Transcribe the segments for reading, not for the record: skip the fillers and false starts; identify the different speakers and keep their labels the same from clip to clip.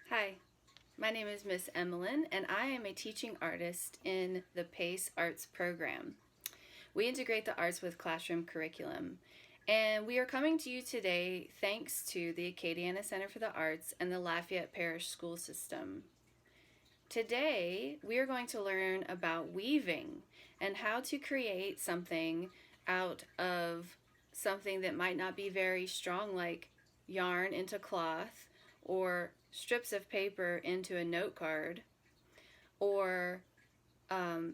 Speaker 1: Hi, my name is Miss Emolyn, and I am a teaching artist in the PACE Arts program. We integrate the arts with classroom curriculum, and we are coming to you today thanks to the Acadiana Center for the Arts and the Lafayette Parish school system. Today, we are going to learn about weaving and how to create something out of something that might not be very strong, like yarn into cloth, or strips of paper into a note card, or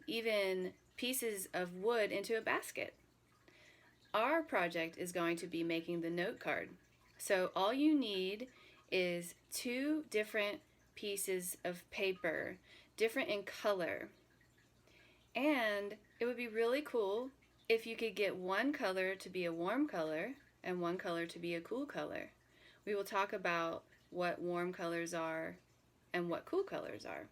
Speaker 1: even pieces of wood into a basket. Our project is going to be making the note card. So all you need is two different pieces of paper, different in color. And it would be really cool if you could get one color to be a warm color and one color to be a cool color. We will talk about what warm colors are and what cool colors are.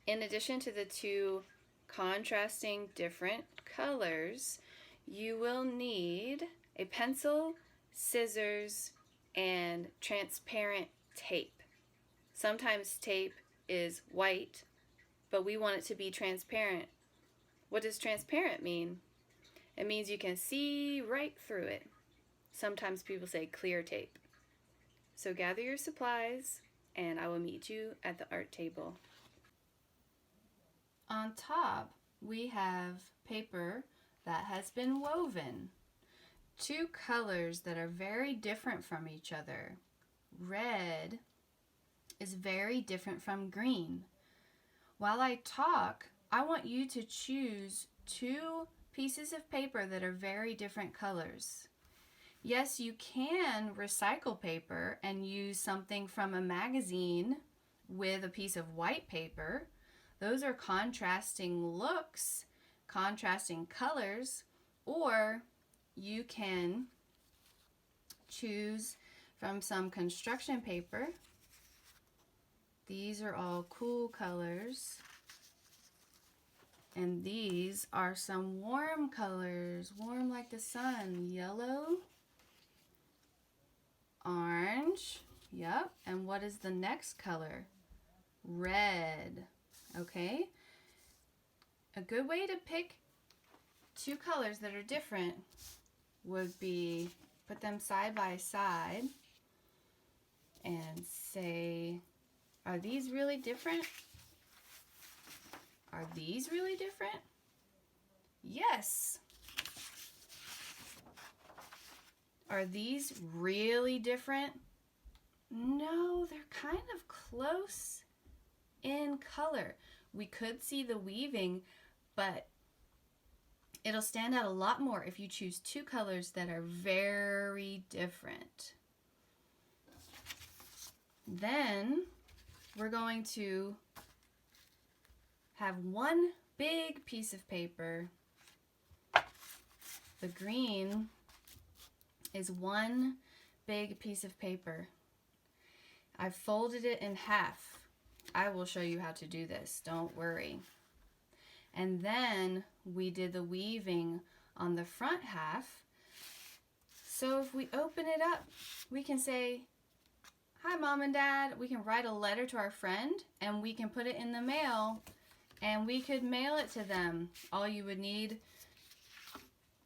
Speaker 1: In addition to the two contrasting different colors, you will need a pencil, scissors, and transparent tape. Sometimes tape is white, but we want it to be transparent. What does transparent mean? It means you can see right through it. Sometimes people say clear tape. So gather your supplies, and I will meet you at the art table. On top, we have paper that has been woven. Two colors that are very different from each other. Red is very different from green. While I talk, I want you to choose two pieces of paper that are very different colors. Yes, you can recycle paper and use something from a magazine with a piece of white paper. Those are contrasting looks, contrasting colors, or you can choose from some construction paper. These are all cool colors. And these are some warm colors, warm like the sun. Yellow, orange, yep. And what is the next color? Red, okay? A good way to pick two colors that are different would be put them side by side and say, are these really different? Are these really different? Yes. Are these really different? No, they're kind of close in color. We could see the weaving, but it'll stand out a lot more if you choose two colors that are very different. Then we're going to have one big piece of paper. The green is one big piece of paper. I've folded it in half. I will show you how to do this, don't worry. And then we did the weaving on the front half. So if we open it up, we can say, hi Mom and Dad. We can write a letter to our friend and we can put it in the mail and we could mail it to them. All you would need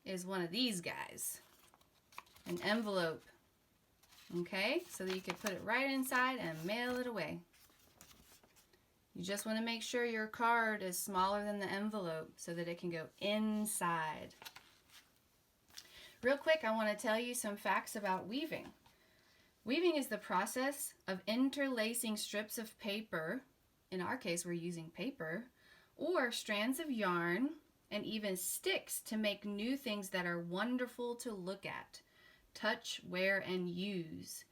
Speaker 1: is one of these guys, an envelope, okay? So that you could put it right inside and mail it away. You just want to make sure your card is smaller than the envelope so that it can go inside. Real quick, I want to tell you some facts about weaving. Weaving is the process of interlacing strips of paper, in our case we're using paper, or strands of yarn, and even sticks to make new things that are wonderful to look at, touch, wear, and use.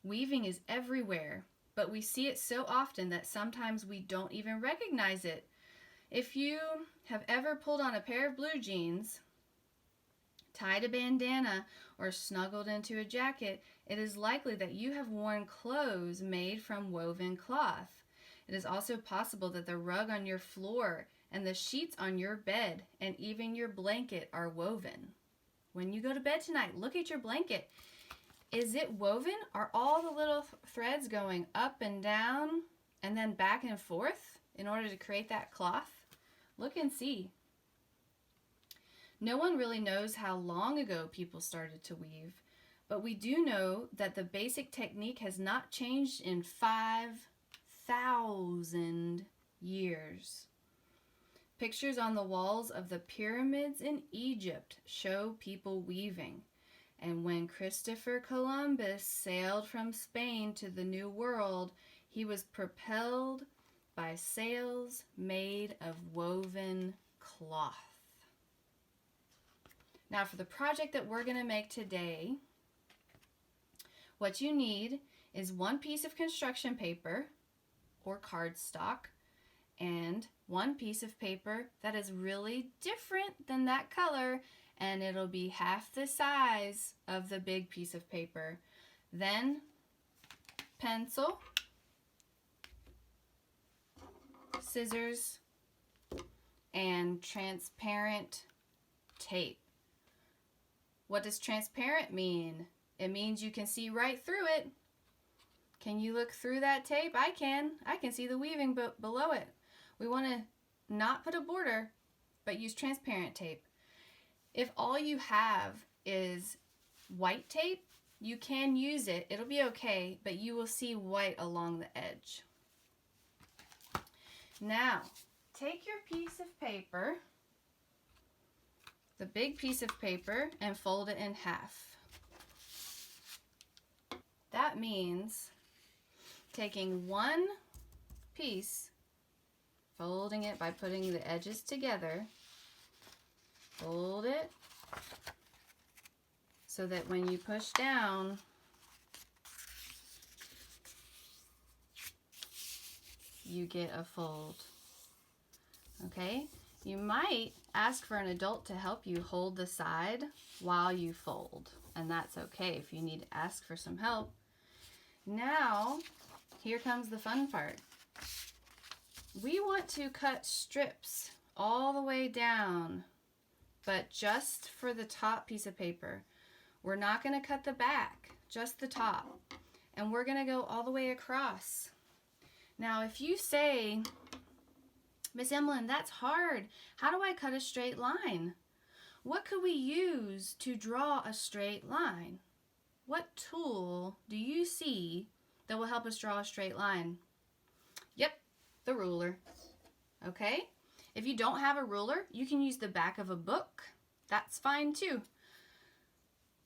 Speaker 1: Weaving is everywhere, but we see it so often that sometimes we don't even recognize it. If you have ever pulled on a pair of blue jeans, tied a bandana, or snuggled into a jacket, it is likely that you have worn clothes made from woven cloth. It is also possible that the rug on your floor and the sheets on your bed and even your blanket are woven. When you go to bed tonight, look at your blanket. Is it woven? Are all the little threads going up and down and then back and forth in order to create that cloth? Look and see. No one really knows how long ago people started to weave, but we do know that the basic technique has not changed in 5,000 years. Pictures on the walls of the pyramids in Egypt show people weaving. And when Christopher Columbus sailed from Spain to the New World, he was propelled by sails made of woven cloth. Now for the project that we're going to make today, what you need is one piece of construction paper or cardstock and one piece of paper that is really different than that color, and it'll be half the size of the big piece of paper. Then pencil, scissors, and transparent tape. What does transparent mean? It means you can see right through it. Can you look through that tape? I can. I can see the weaving below it. We want to not put a border, but use transparent tape. If all you have is white tape, you can use it. It'll be okay, but you will see white along the edge. Now, take your piece of paper, the big piece of paper, and fold it in half. That means taking one piece, folding it by putting the edges together, fold it so that when you push down, you get a fold. Okay? You might ask for an adult to help you hold the side while you fold, and that's okay if you need to ask for some help. Now, here comes the fun part. We want to cut strips all the way down, but just for the top piece of paper. We're not going to cut the back, just the top. And we're going to go all the way across. Now, if you say, Miss Emolyn, that's hard. How do I cut a straight line? What could we use to draw a straight line? What tool do you see that will help us draw a straight line? Yep, the ruler. Okay? If you don't have a ruler, you can use the back of a book. That's fine too.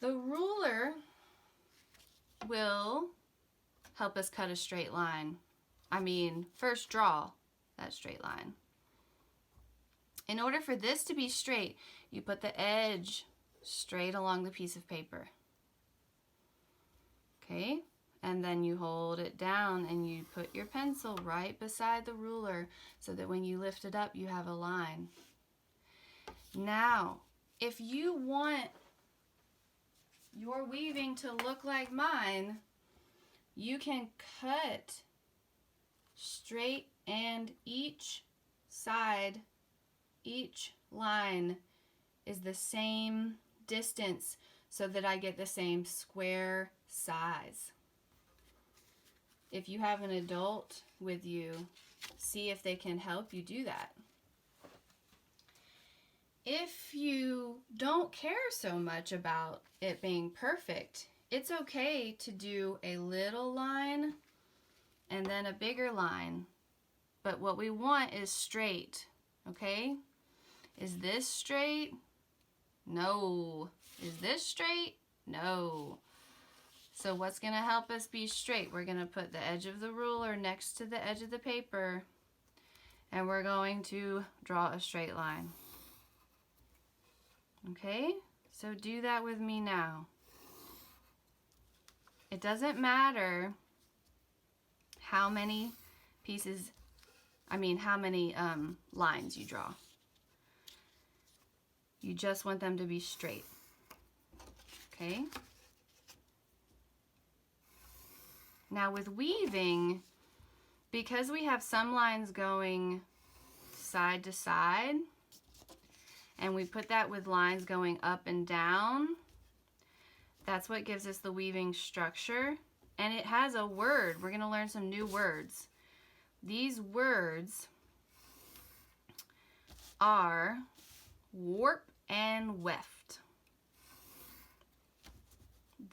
Speaker 1: The ruler will help us cut a straight line. First draw that straight line. In order for this to be straight, you put the edge straight along the piece of paper. Okay? And then you hold it down and you put your pencil right beside the ruler so that when you lift it up, you have a line. Now, if you want your weaving to look like mine, you can cut straight, and each side, each line is the same distance so that I get the same square size. If you have an adult with you, see if they can help you do that. If you don't care so much about it being perfect, it's okay to do a little line and then a bigger line. But what we want is straight, okay? Is this straight? No. Is this straight? No. So what's going to help us be straight? We're going to put the edge of the ruler next to the edge of the paper, and we're going to draw a straight line. Okay? So do that with me now. It doesn't matter how many lines you draw. You just want them to be straight. Okay? Now with weaving, because we have some lines going side to side, and we put that with lines going up and down, That's what gives us the weaving structure. And it has a word. We're going to learn some new words. These words are warp and weft.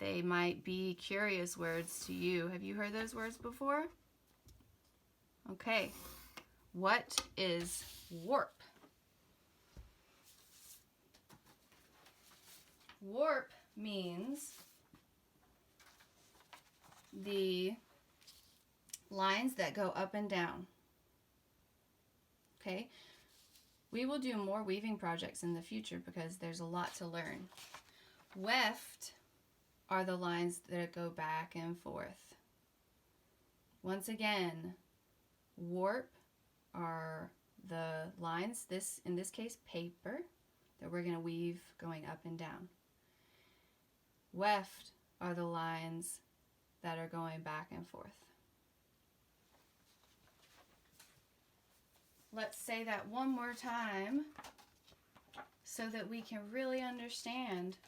Speaker 1: They might be curious words to you. Have you heard those words before? Okay. What is warp? Warp means the lines that go up and down. Okay? We will do more weaving projects in the future because there's a lot to learn. Weft are the lines that go back and forth. Once again, warp are the lines, in this case paper, that we're going to weave going up and down. Weft are the lines that are going back and forth. Let's say that one more time so that we can really understand.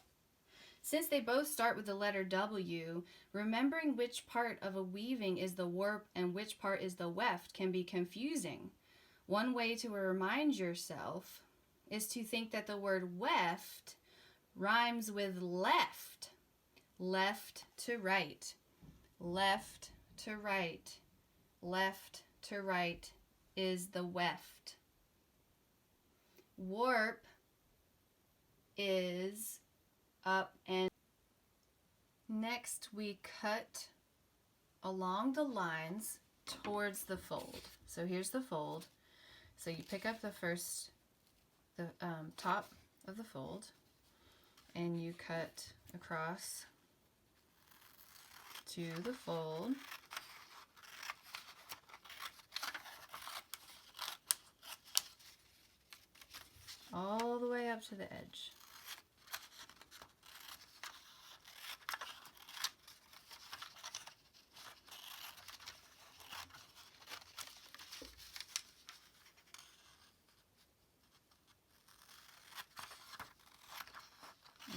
Speaker 1: Since they both start with the letter W, remembering which part of a weaving is the warp and which part is the weft can be confusing. One way to remind yourself is to think that the word weft rhymes with left. Left to right. Left to right. Left to right is the weft. Warp is up and next we cut along the lines towards the fold. So here's the fold. So you pick up the top of the fold and you cut across to the fold. All the way up to the edge.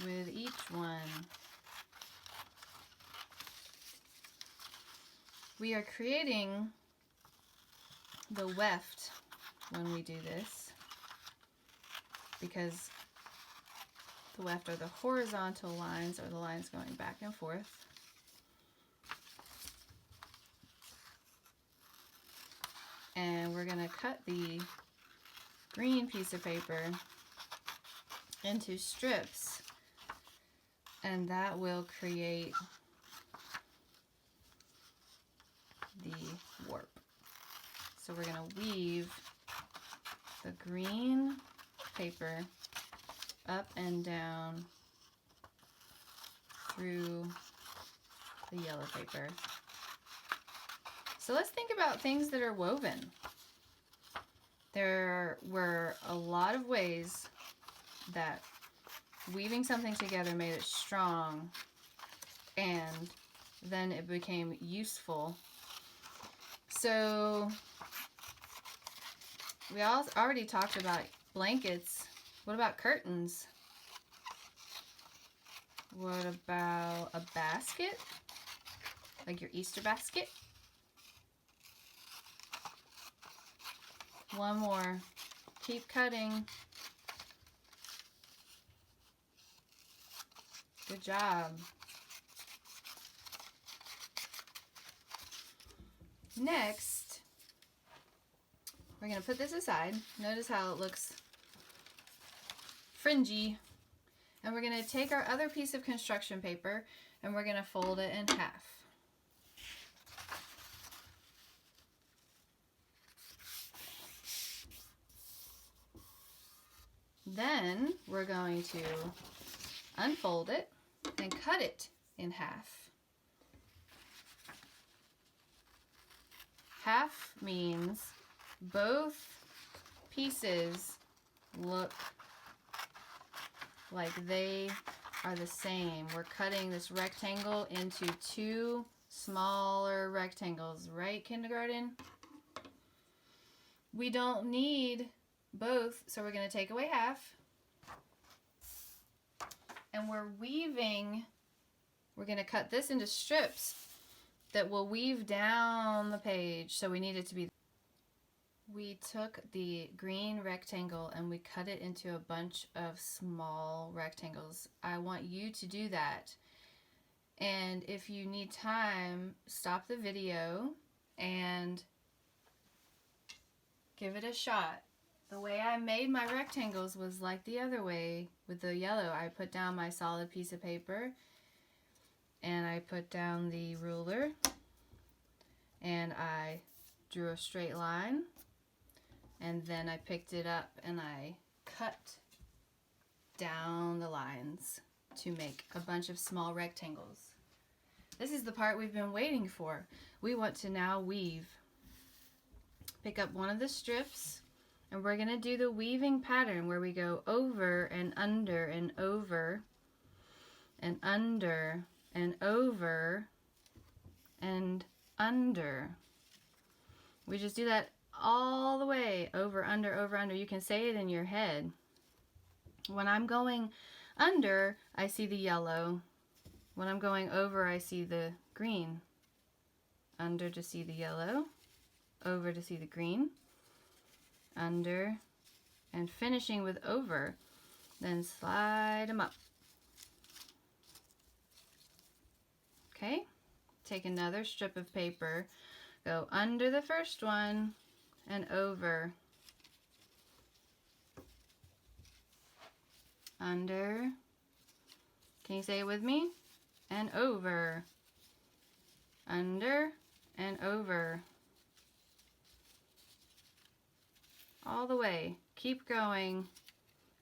Speaker 1: With each one, we are creating the weft when we do this, because the weft are the horizontal lines, or the lines going back and forth. And we're going to cut the green piece of paper into strips, and that will create the warp. So we're going to weave the green paper up and down through the yellow paper. So let's think about things that are woven. There were a lot of ways that weaving something together made it strong, and then it became useful. So we already talked about blankets. What about curtains? What about a basket? Like your Easter basket? One more. Keep cutting. Good job. Next, we're going to put this aside. Notice how it looks fringy. And we're going to take our other piece of construction paper and we're going to fold it in half. Then we're going to unfold it and cut it in half. Half means both pieces look like they are the same. We're cutting this rectangle into two smaller rectangles, right, kindergarten? We don't need both, so we're going to take away half. And we're weaving we're going to cut this into strips that will weave down the page. So we need it to be, we took the green rectangle and we cut it into a bunch of small rectangles. I want you to do that. And if you need time, stop the video and give it a shot. The way I made my rectangles was like the other way with the yellow. I put down my solid piece of paper and I put down the ruler and I drew a straight line, and then I picked it up and I cut down the lines to make a bunch of small rectangles. This is the part we've been waiting for. We want to now weave. Pick up one of the strips and we're going to do the weaving pattern where we go over and under and over and under and over and under. We just do that all the way, over, under, over, under. You can say it in your head. When I'm going under, I see the yellow. When I'm going over, I see the green. Under to see the yellow, over to see the green, under, and finishing with over. Then slide them up. Okay, take another strip of paper, go under the first one and over, under, can you say it with me? And over, under and over, all the way. Keep going,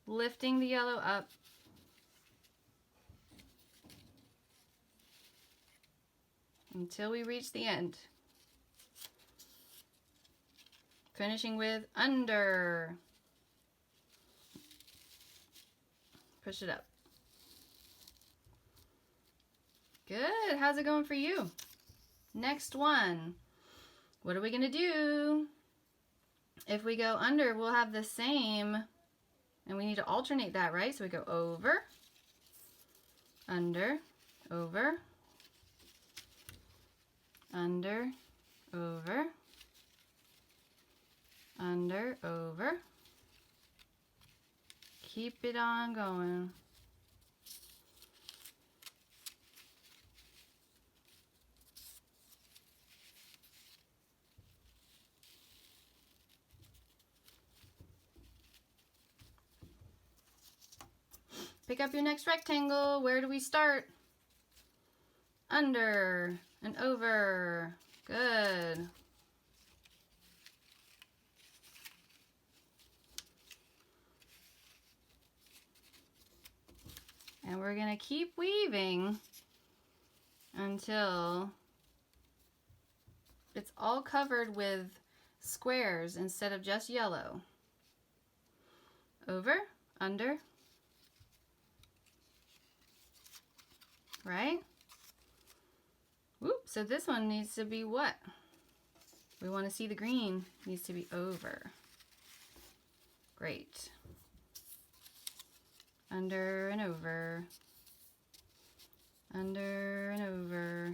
Speaker 1: lifting the yellow up, until we reach the end. Finishing with under. Push it up. Good. How's it going for you? Next one. What are we going to do? If we go under, we'll have the same, and we need to alternate that, right? So we go over, under, over, under, over, under, over. Keep it on going. Pick up your next rectangle. Where do we start? Under and over. Good. And we're going to keep weaving until it's all covered with squares instead of just yellow. Over, under, right? Whoop, so this one needs to be what? We want to see the green needs to be over. Great. Under and over. Under and over.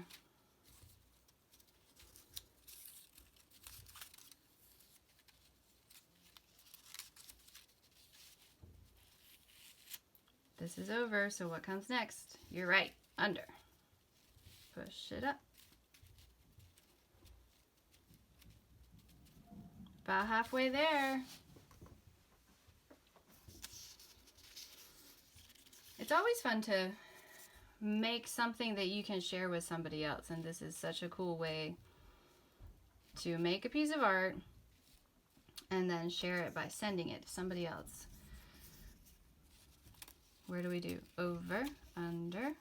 Speaker 1: This is over, so what comes next? You're right, under. Push it up. About halfway there. It's always fun to make something that you can share with somebody else, and this is such a cool way to make a piece of art and then share it by sending it to somebody else. Where do we do? Over, under.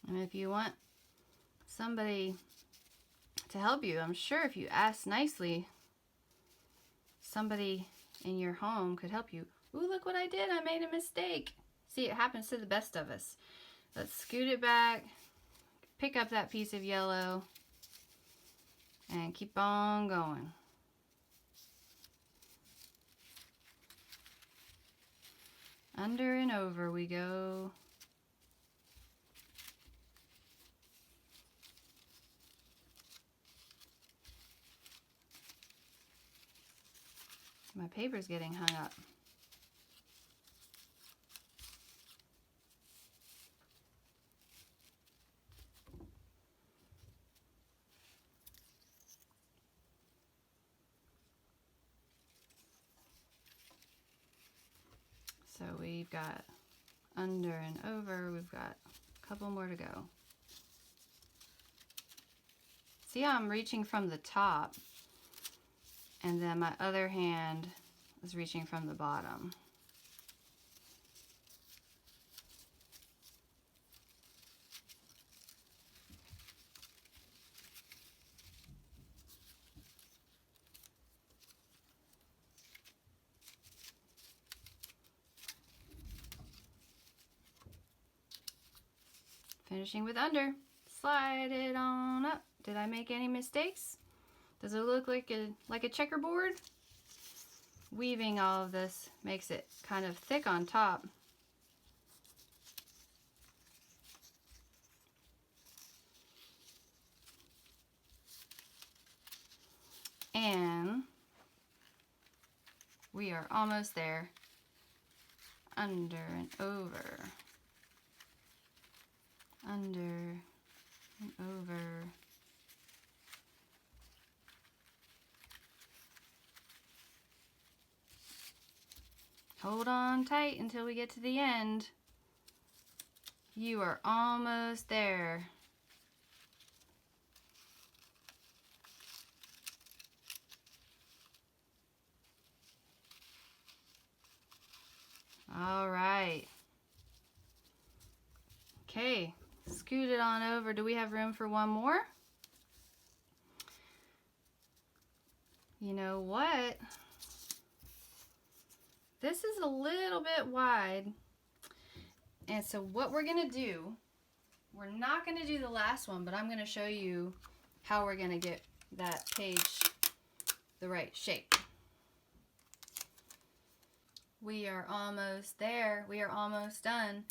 Speaker 1: And if you want somebody to help you. I'm sure if you ask nicely, somebody in your home could help you. Ooh, look what I did. I made a mistake. See, it happens to the best of us. Let's scoot it back, pick up that piece of yellow, and keep on going. Under and over we go. My paper's getting hung up. So we've got under and over, we've got a couple more to go. See how I'm reaching from the top, and then my other hand is reaching from the bottom. Finishing with under. Slide it on up. Did I make any mistakes? Does it look like a checkerboard? Weaving all of this makes it kind of thick on top. And we are almost there. Under and over. Under and over. Hold on tight until we get to the end. You are almost there. All right. Okay, scoot it on over. Do we have room for one more? You know what? This is a little bit wide. And so what we're gonna do, we're not gonna do the last one, but I'm gonna show you how we're gonna get that page the right shape. We are almost there. We are almost done.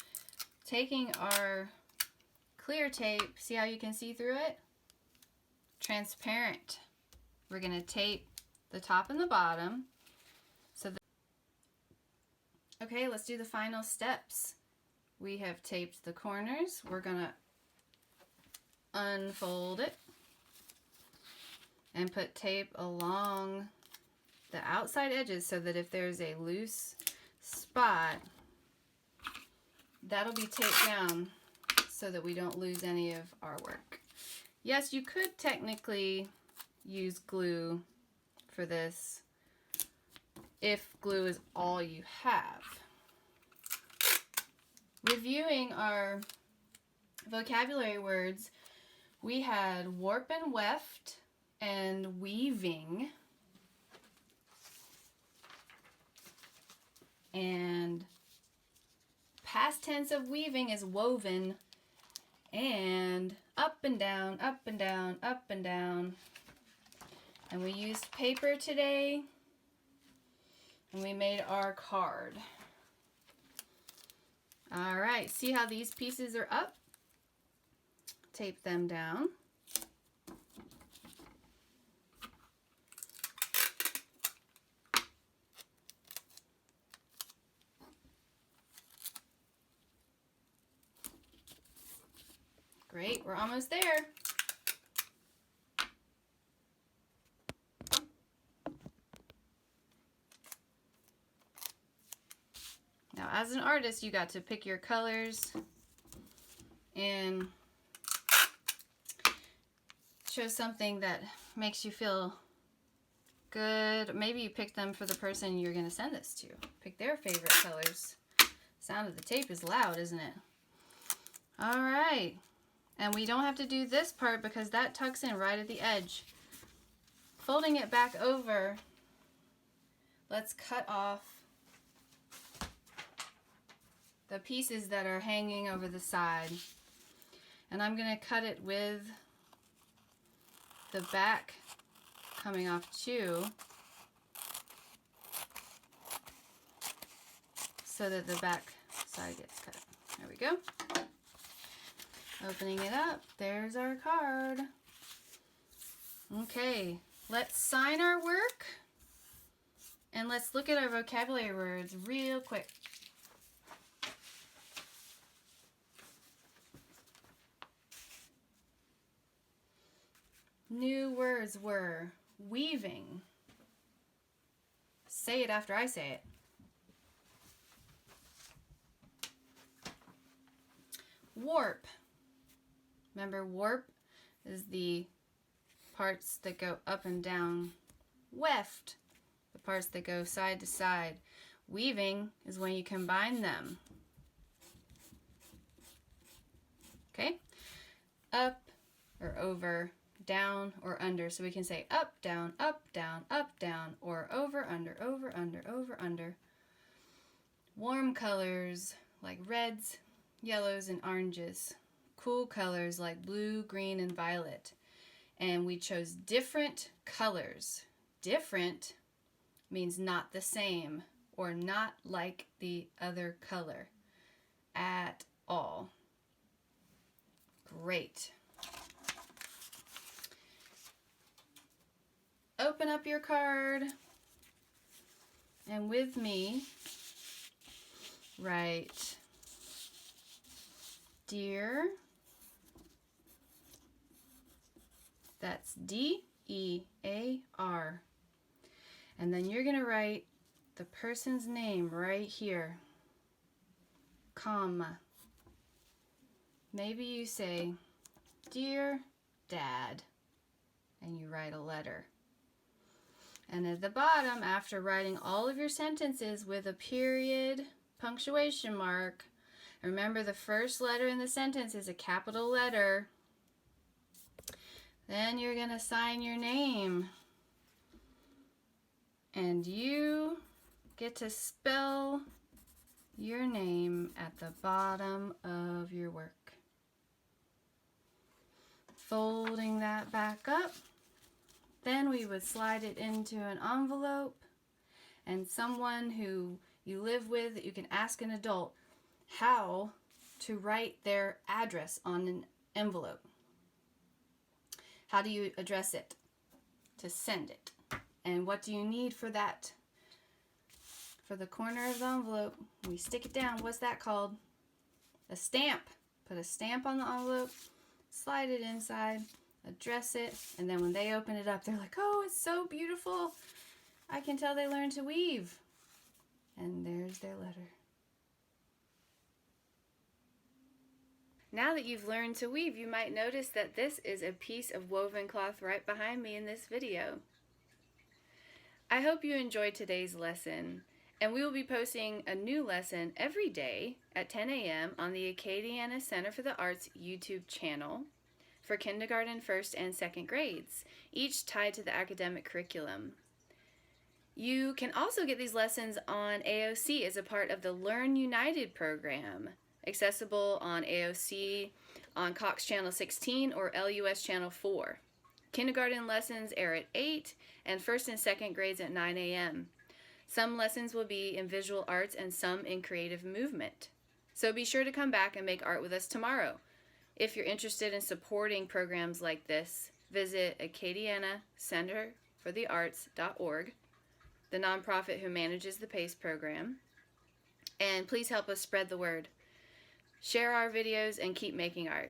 Speaker 1: Taking our clear tape, see how you can see through it? Transparent. We're gonna tape the top and the bottom. Okay, let's do the final steps. We have taped the corners. We're gonna unfold it and put tape along the outside edges so that if there's a loose spot, that'll be taped down so that we don't lose any of our work. Yes, you could technically use glue for this if glue is all you have. Reviewing our vocabulary words, we had warp and weft and weaving. And past tense of weaving is woven. And up and down, up and down, up and down. And we used paper today. And we made our card. All right, see how these pieces are up? Tape them down. Great, we're almost there. Now, as an artist, you got to pick your colors and show something that makes you feel good. Maybe you pick them for the person you're going to send this to. Pick their favorite colors. Sound of the tape is loud, isn't it? All right. And we don't have to do this part because that tucks in right at the edge. Folding it back over, let's cut off the pieces that are hanging over the side. And I'm going to cut it with the back coming off too, so that the back side gets cut. There we go. Opening it up, there's our card. Okay, let's sign our work and let's look at our vocabulary words real quick. New words were weaving. Say it after I say it. Warp. Remember, warp is the parts that go up and down. Weft, the parts that go side to side. Weaving is when you combine them. Okay? Up or over, down or under. So we can say up, down, or over, under, over, under, over, under. Warm colors like reds, yellows, and oranges. Cool colors like blue, green, and violet. And we chose different colors. Different means not the same or not like the other color at all. Great. Open up your card and with me write dear. That's D-E-A-R. And then you're going to write the person's name right here, comma. Maybe you say, Dear Dad, and you write a letter. And at the bottom, after writing all of your sentences with a period, punctuation mark, remember the first letter in the sentence is a capital letter. Then you're going to sign your name. And you get to spell your name at the bottom of your work. Folding that back up. Then we would slide it into an envelope. And someone who you live with, that you can ask an adult how to write their address on an envelope. How do you address it? To send it. And what do you need for that? For the corner of the envelope, we stick it down. What's that called? A stamp. Put a stamp on the envelope, slide it inside, address it, and then when they open it up, they're like, oh, it's so beautiful. I can tell they learned to weave. And there's their letter. Now that you've learned to weave, you might notice that this is a piece of woven cloth right behind me in this video. I hope you enjoyed today's lesson, and we will be posting a new lesson every day at 10 a.m. on the Acadiana Center for the Arts YouTube channel for kindergarten, first, and second grades, each tied to the academic curriculum. You can also get these lessons on AOC as a part of the Learn United program, accessible on AOC on Cox Channel 16 or LUS Channel 4. Kindergarten lessons air at 8 and first and second grades at 9 a.m. Some lessons will be in visual arts and some in creative movement. So be sure to come back and make art with us tomorrow. If you're interested in supporting programs like this, visit Acadiana Center for the Arts.org, the nonprofit who manages the PACE program. And please help us spread the word. Share our videos and keep making art.